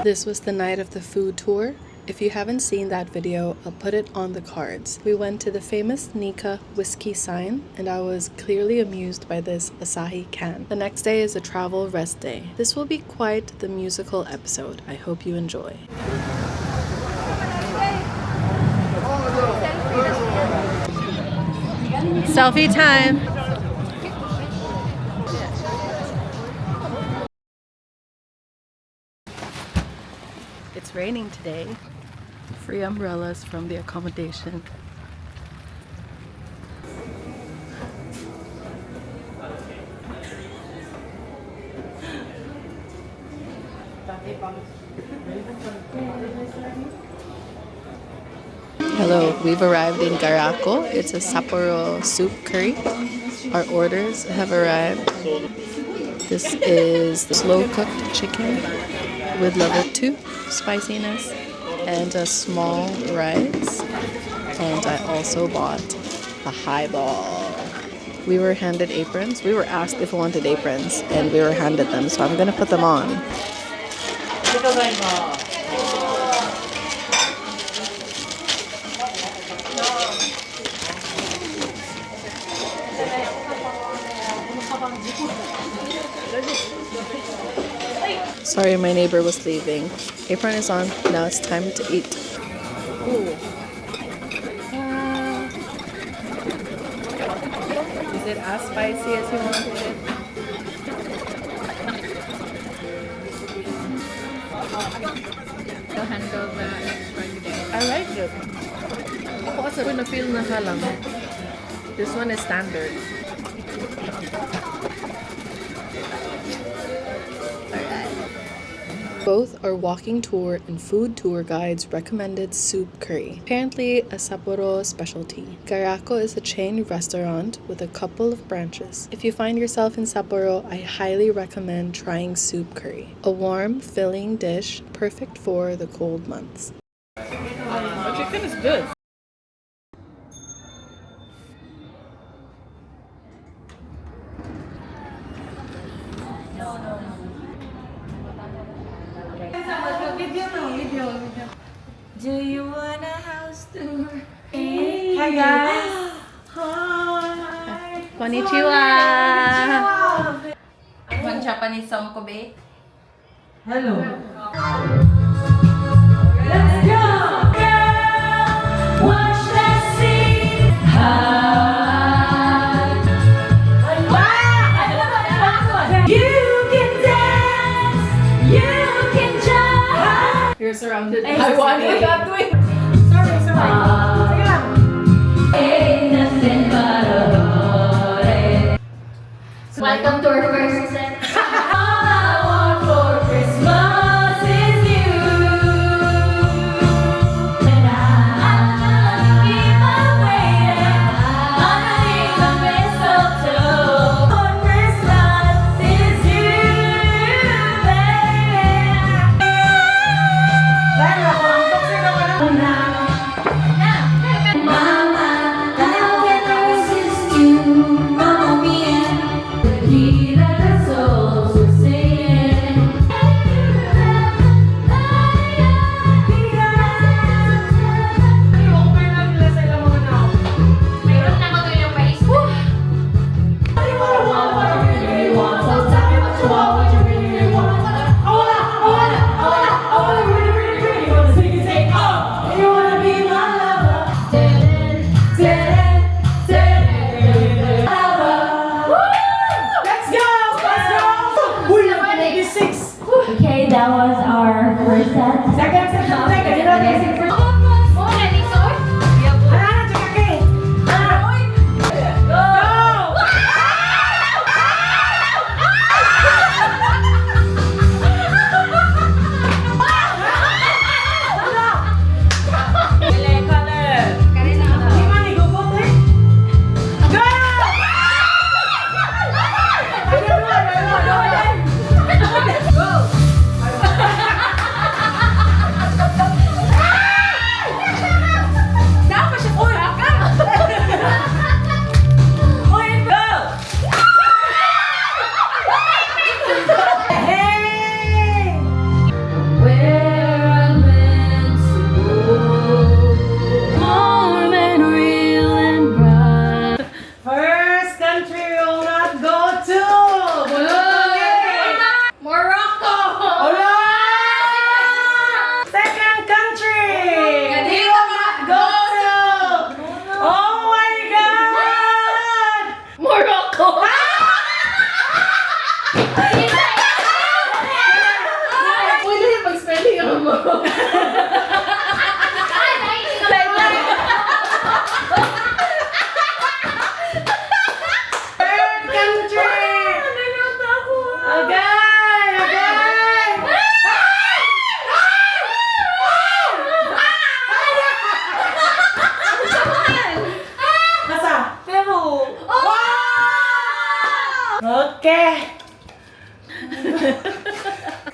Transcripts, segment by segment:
This was the night of the food tour. If you haven't seen that video, I'll put it on the cards. We went to the famous Nikka Whisky sign, and I was clearly amused by this Asahi can. The next day is a travel rest day. This will be quite the musical episode. I hope you enjoy. Selfie time! It's raining today. Free umbrellas from the accommodation. Hello, we've arrived in Garaku. It's a Sapporo soup curry. Our orders have arrived. This is the slow cooked chicken with level 2 spiciness and a small rice. And I also bought a highball. We were handed aprons. We were asked if we wanted aprons and we were handed them, so I'm gonna put them on. Sorry, my neighbor was leaving. Apron is on. Now it's time to eat. Ooh. Is it as spicy as you wanted it? To handle the spicy. I like it. Ako kasi na-feel na siya lang. This one is standard. Both our walking tour and food tour guides recommended soup curry, apparently a Sapporo specialty. Garaku is a chain restaurant with a couple of branches. If you find yourself in Sapporo, I highly recommend trying soup curry, a warm, filling dish perfect for the cold months. The chicken is good. Do you want a house tour? Hi guys. Hi. Konnichiwa! One Japanese song ko, babe. Hello. Let's go! Girl, watch that scene. You can dance, you can jump. You're surrounded by I wanted that doing. Sorry. Ain't nothing but a heartache. Welcome to our first set. All I want for Christmas is you. And I'm keep on waiting underneath the mistletoe. For Christmas is you, baby. Mama, how can I resist you? Mama mia, tequila soul.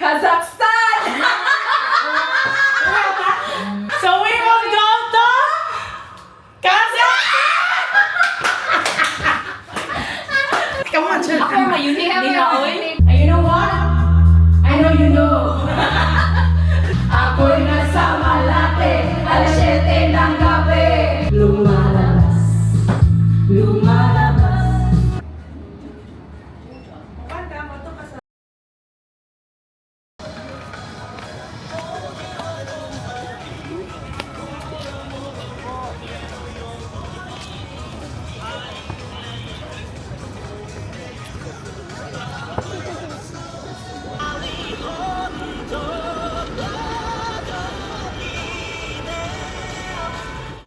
Kazakhstan! So we will go to Kazakhstan! Come on, Ako yung mayuni Ni kami. hao eh. And you know what? I know you know. Ako'y nasa Malate, alas 7 ng gabi. Lumalabas, lumalabas.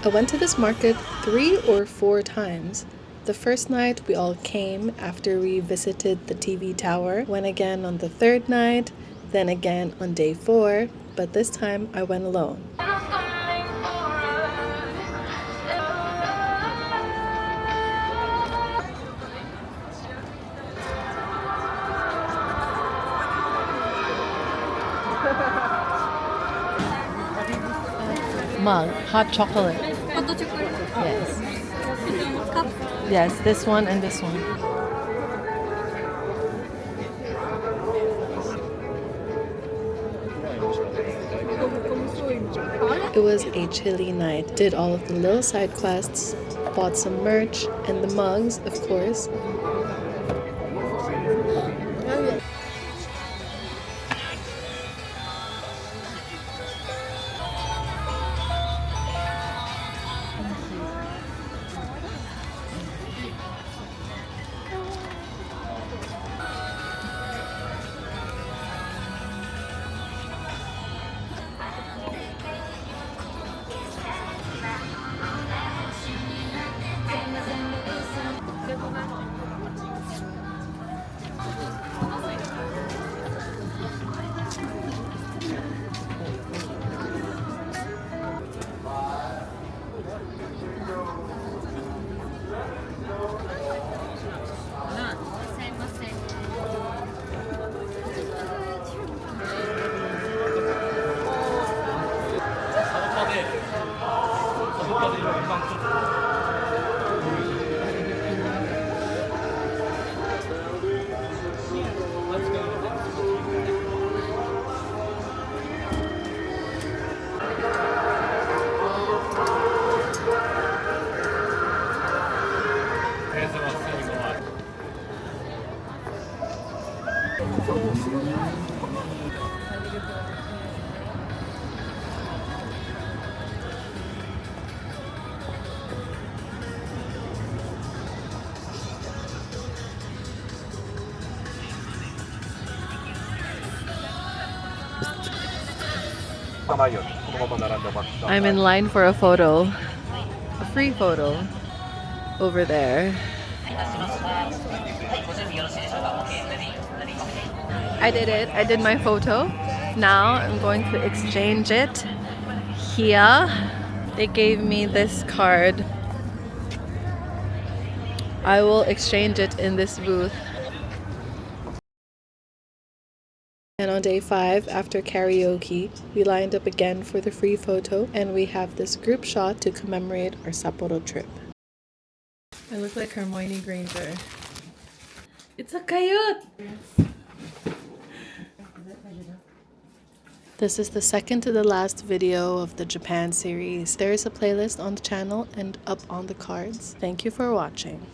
I went to this market 3 or 4 times. The first night we all came after we visited the TV tower, went again on the third night, then again on day 4, but this time I went alone. Mug, hot chocolate. Yes. Yes, this one and this one. It was a chilly night. Did all of the little side quests, bought some merch, and the mugs, of course. I'm in line for a photo, a free photo, over there. I did it. I did my photo. Now I'm going to exchange it here. They gave me this card. I will exchange it in this booth. And on day 5, after karaoke, we lined up again for the free photo, and we have this group shot to commemorate our Sapporo trip. I look like Hermione Granger. It's a coyote! This is the second to the last video of the Japan series. There is a playlist on the channel and up on the cards. Thank you for watching.